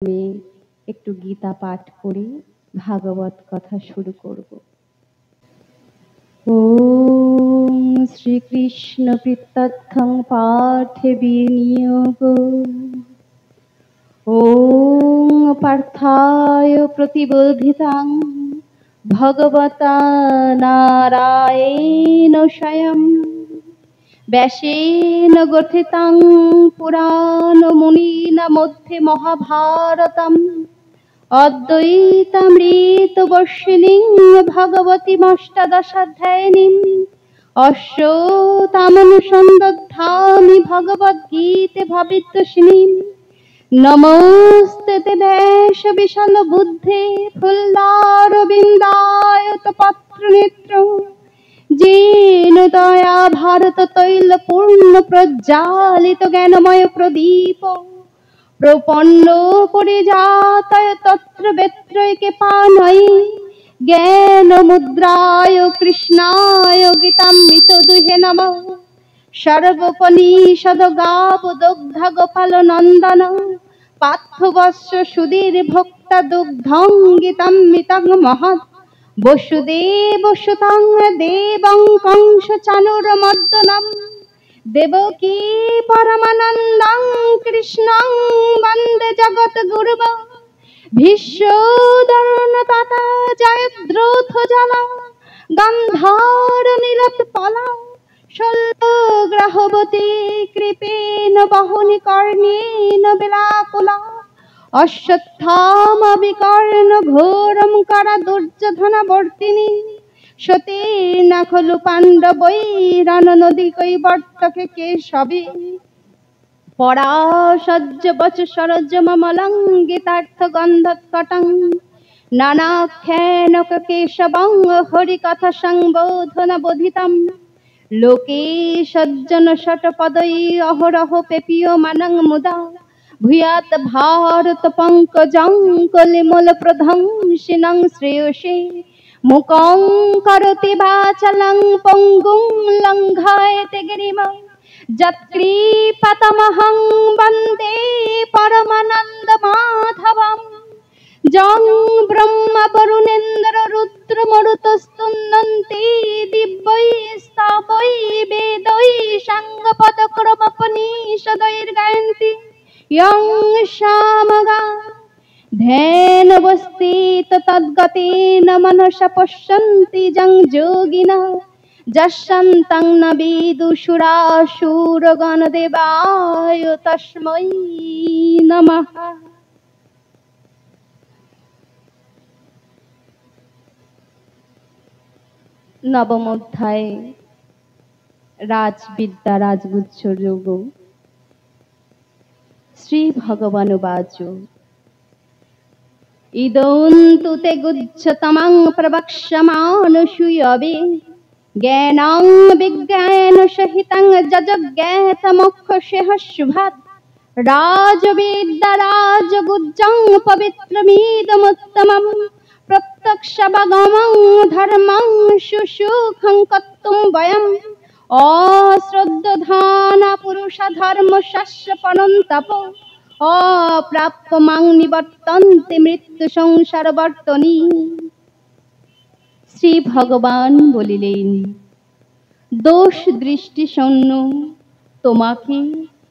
আমি একটু গীতা পাঠ করে ভাগবত কথা শুরু করব। ওম শ্রীকৃষ্ণ কৃতার্থং পাঠে বিনিয়োগ ওম পার্থায় প্রতিবোধিতাং ভগবতা নারায়ণ স্বয়ং ব্যাসেন গঠিতাং পুরাণ মুনিনা মধ্যে মহাভারতম অদ্বৈতামৃতবর্ষিণীং ভগবতীমষ্টাদশাধ্যায়িনীং অশ্বতামনুসন্দধামি ভগবদ্গীতে ভবিতোষিণীং নমস্তে ব্যাস বিশাল বুদ্ধে ফুল্লারবিন্দায়ত পত্রনেত্র যেন দয়া ভারত তৈল পূর্ণ প্রজ্বালিত জ্ঞানময় প্রদীপ প্রপন্ন পরিজাতয় তত্র বেত্রৈকে পানৈ জ্ঞান মুদ্রায় কৃষ্ণায় গীতামৃত দুহে নমঃ সর্বোপনিষদ গাব দগ্ধ গোপাল নন্দন পার্থবস্য সুধীর ভক্তা দুগ্ধং গীতামৃতং মহৎ বসুদেব সুতং দেবং কংস চানুরমর্দনম দেবকী পরমানন্দং কৃষ্ণং বন্দে জগদ্গুরুম ভীষ্মোদাহরণ তথা জয়দ্রথ জলা গন্ধার নীলোৎপলা শল্যগ্রাহবতী কৃপেণ বহনি কর্ণেন বিলাকুলা অশ্বত্থামা বিকর্ণ ঘোরম করা দুর্যোধনবর্তিনী সতীর্ণা খলু পাণ্ডবৈরণ নদী কৈবর্তকে কেশবে পরাসজ্জ বচ সরজ মমলং গীতার্থ গন্ধৎকটং নানাখ্যানক কেশবং হরিকথা সংবোধন বোধিতম লোকে সজ্জন শটপদৈ অহরহ পেপীয়মানং মুদা ভূয়াৎ ভারত পঙ্কজং কলিমূল প্রধ্বংসিনং শ্রেয়সে মুকং করোতি বাচালং পঙ্গুং লঙ্ঘয়তে গিরিমা যৎকৃপাতমহং বন্দে পরমানন্দ মাধবম যং ব্রহ্মা বরুণেন্দ্র রুদ্র মরুতস্তুন্নন্তি দিব্যৈ স্তাবৈ বেদৈ সাঙ্গপদক্রমোপনিষদৈর্গায়ন্তি यं शामगा ध्यानवस्थित तद्गतेन मनसा पश्यन्ति जं योगिनः यस्यन्तं न विदुषुरासुरगणदेवाय तस्मै नमः। नवम अध्याय राजविद्या राजगुच्छ योग। श्री भगवान उवाच इदन्तु ते गुच्छतमं प्रवक्ष्यमाणसूयवे ज्ञानं विज्ञानसहितं जजज्ञातमोक्षेह शुभात् राजविद्या राजगुज्जं पवित्रमिदमुत्तमं प्रत्यक्षावगमं धर्मं सुसुखं कर्तुं वयम् अश्रद्धधाना पुरुष धर्म शास्त्र परन्तप अप्राप्य मां निवर्तन्ते मृत्यु संसार बर्तनी। श्री भगवान বলিলেন, দোষ দৃষ্টি শূন্য তোমাকে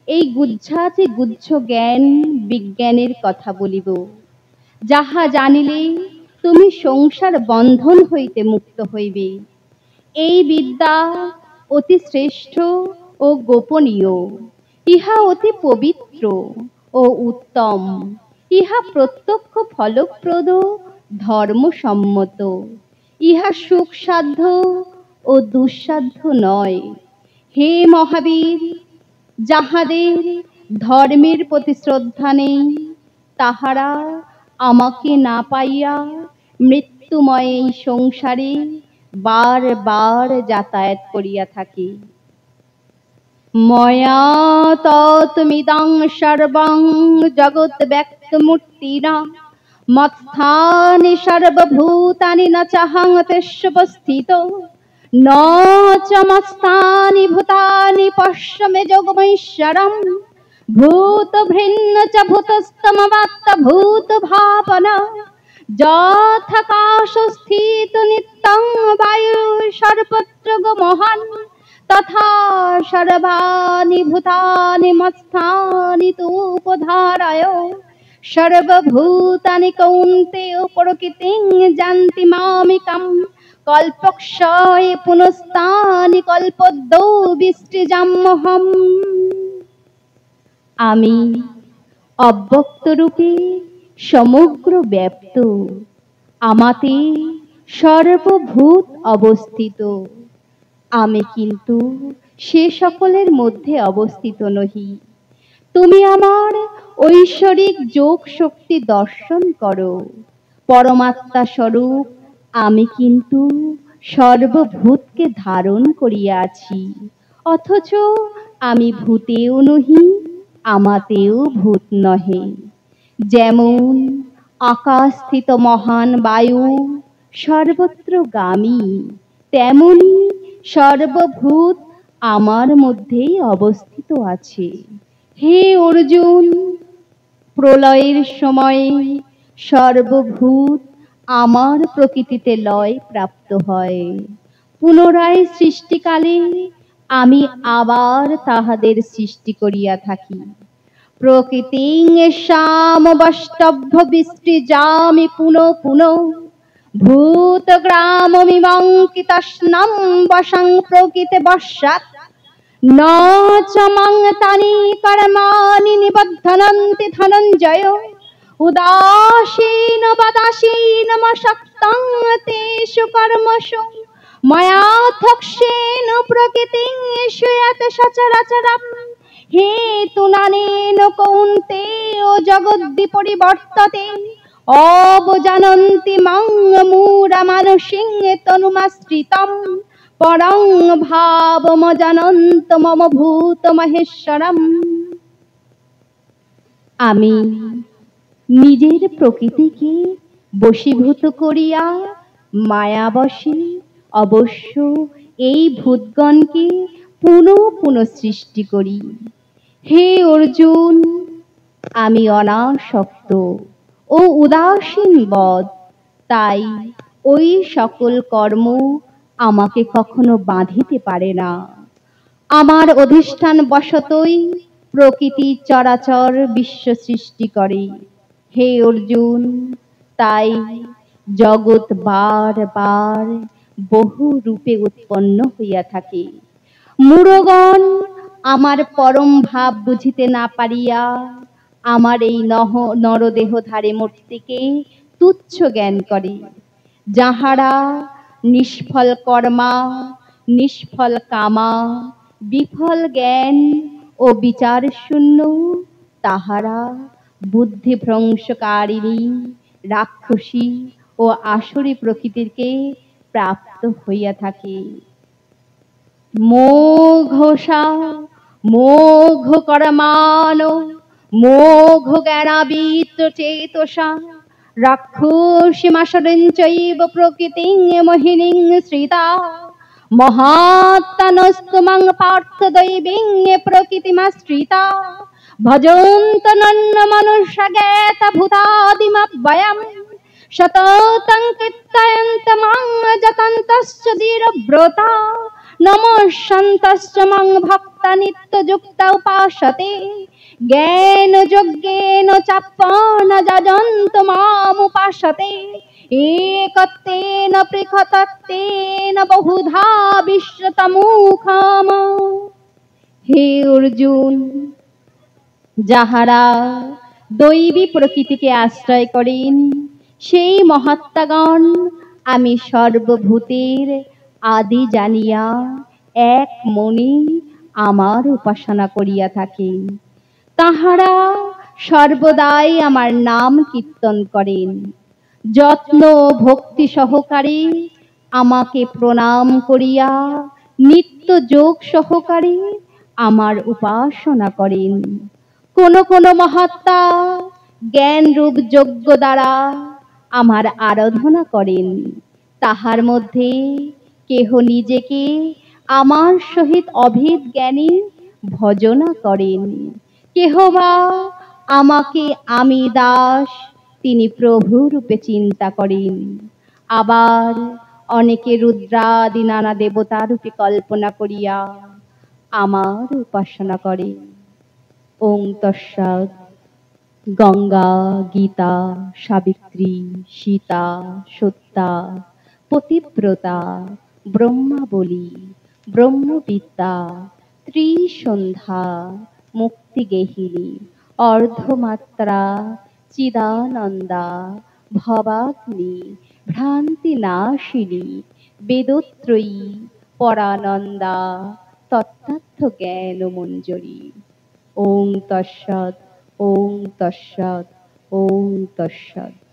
এই গুজ্জাতি গুজ্জ জ্ঞান বিজ্ঞানের কথা বলিব, যাহা জানিলে তুমি সংসার বন্ধন হইতে মুক্ত হইবে। এই বিদ্যা অতি শ্রেষ্ঠ ও গোপনীয়, ইহা অতি পবিত্র ও উত্তম, ইহা প্রত্যক্ষ ফলপ্রদ ধর্মসম্মত, ইহা সুখসাধ্য ও দুঃসাধ্য নয়। হে মহাবীর, যাহাদের ধর্মের প্রতি শ্রদ্ধা নেই, তাহারা আমাকে না পাইয়া মৃত্যুময় এই সংসারে বার বার যাতায়াত করিয়া থাকি। ময়া তৎমিদং সর্বং জগৎ ব্যক্তমূর্তিনা মত্থানি সর্বভূতানি ন চাহং তেষ্বস্থিতো ন চ মস্তানি ভূতানি পশ্যমে যোগমৈশ্বরম ভূত ভিন্ন চ ভূতস্তমবাত্ত ভূত ভাবনা যথাকাশস্থিত নিত্যং বায়ু সর্বত্র গো মহান তথা সর্বাণি ভূতানি মত্স্থানি তু উপধারায় সর্বভূতানি কৌন্তেয় প্রকৃতিং যান্তি মামিকাম কল্পক্ষয়ে পুনস্তানি কল্পদ্যৌ বৃষ্টিজাম্যহম। আমি অব্যক্ত রূপে সমগ্র ব্যাপ্ত, আমাতে সর্বভূত অবস্থিত। আমি কিন্তু সে সকলের মধ্যে অবস্থিত নহি। তুমি আমার ঐশ্বরিক যোগ শক্তি দর্শন করো। পরমাত্মা স্বরূপ আমি কিন্তু সর্বভূতকে ধারণ করিয়া আছি, অথচ আমি ভূতেও নহি, আমাতেও ভূত নহে। যেমন আকাশস্থিত মহান বায়ু সর্বত্র গামী, তেমনি সর্বভূত আমার মধ্যেই অবস্থিত আছে। হে অর্জুন, প্রলয়ের সময়ে সর্বভূত আমার প্রকৃতিতে লয় প্রাপ্ত হয়। পুনরায় সৃষ্টিকালে আমি আবার তাহাদের সৃষ্টি করিয়া থাকি। প্রকৃতিং সামবষ্টভ্য বৃষ্টিজামি পুনঃ পুনঃ ভূতগ্রামমিমঙ্কিতস্নাম বশং প্রকৃতে বশ্যাৎ ন চ মং তানি কর্মাণি নিবধ্যনন্তি ধনঞ্জয় উদাসীন বদাসীনমশক্তং তেষু কর্মসু ময়া ধ্যক্ষেন প্রকৃতিং শ্রূয়তে সচরাচরম। হেতুনানেন কৌন্তেয় জগদ্দি পরিবর্ততে অবজানন্তি মাং মূঢ়া মানসিং তনুমাশ্রিতম পরং ভাবমজানন্ত মম ভূত মহেশ্বরম। আমি নিজের প্রকৃতিকে বশীভূত করিয়া মায়াবশে অবশ্য এই ভূতগণকে পুনঃ পুনঃ সৃষ্টি করি। হে অর্জুন, আমি অনাসক্ত ও উদাসীন বদ, তাই ওই সকল কর্ম আমাকে কখনো বাঁধিতে পারে না। আমার অধিষ্ঠান বশতই প্রকৃতি চরাচর বিশ্ব সৃষ্টি করে। হে অর্জুন, তাই জগৎ বার বার বহু রূপে উৎপন্ন হইয়া থাকে। মূঢ়গণ আমার পরম ভাব বুঝিতে না পারিয়া আমার এই নরদেহধারী মূর্তিকে তুচ্ছ জ্ঞান করে। যাহারা নিষ্ফল কর্মা, নিষ্ফল কামা, বিফল জ্ঞান ও বিচার শূন্য, তাহারা বুদ্ধি ভ্রংশকারিণী রাক্ষসী ও আসুরী প্রকৃতিকে প্রাপ্ত হইয়া থাকে। মোঘষা মোঘ কর্মান মোঘ জ্ঞানাবিত্ত চেতসা রাক্ষসীমাসরিঞ্চৈব প্রকৃতিং মোহিনীং শ্রিতা মহাত্তানস্তুমং পার্থ দৈবীং প্রকৃতিমাশ্রিতা ভজন্তনন্ন মনুষ্য জ্ঞাত ভূতাদিমব্যয়ম শততং কীর্তয়ন্ত মাং যতন্তশ্চ ধীরব্রতা নমস্যন্তশ্চ মং ভক্তা নিত্যযুক্তা উপাসতে জ্ঞান যজ্ঞেন চাপ্পন যজন্ত মামুপাসতে একত্বেন পৃথক্ত্বেন বহুধা বিশ্বতমুখম। হে অর্জুন, যাহারা দৈবী প্রকৃতিকে আশ্রয় করেন সেই মহাত্মাগণ আমি সর্বভূতের আদি জানিয়া এক মনে আমার উপাসনা করিয়া থাকেন। তাহারা সর্বদাই আমার নাম কীর্তন করেন, যত্ন ভক্তি সহকারে আমাকে প্রণাম করিয়া নিত্য যোগ সহকারে আমার উপাসনা করেন। কোন কোন মহাত্মা জ্ঞান রূপ যজ্ঞ দ্বারা আমার আরাধনা করেন। তাহার মধ্যে কেহ নিজেকে আমার সহিত অভেদ জ্ঞানী ভজনা করেন, কেহ বা আমাকে আমি দাস তিনি প্রভু রূপে চিন্তা করেন, আবার অনেকে রুদ্রাদি নানা দেবতা রূপে কল্পনা করিয়া আমার উপাসনা করে। ওং তস্সৎ। গঙ্গা, গীতা, সাবিত্রী, সীতা, সত্যা, পতিব্রতা, ব্রহ্মাবলী, ব্রহ্মবিদ্যা, ত্রিসন্ধ্যা, মুক্তিগেহিনী, অর্ধমাত্রা, চিদানন্দা, ভবাগ্নি, ভ্রান্তিনাশিনী, বেদত্রয়ী, পরানন্দা, তত্ত্বার্থ জ্ঞান মঞ্জরি। ওং তস্সৎ। ওং তস্সৎ। ওং তস্সৎ।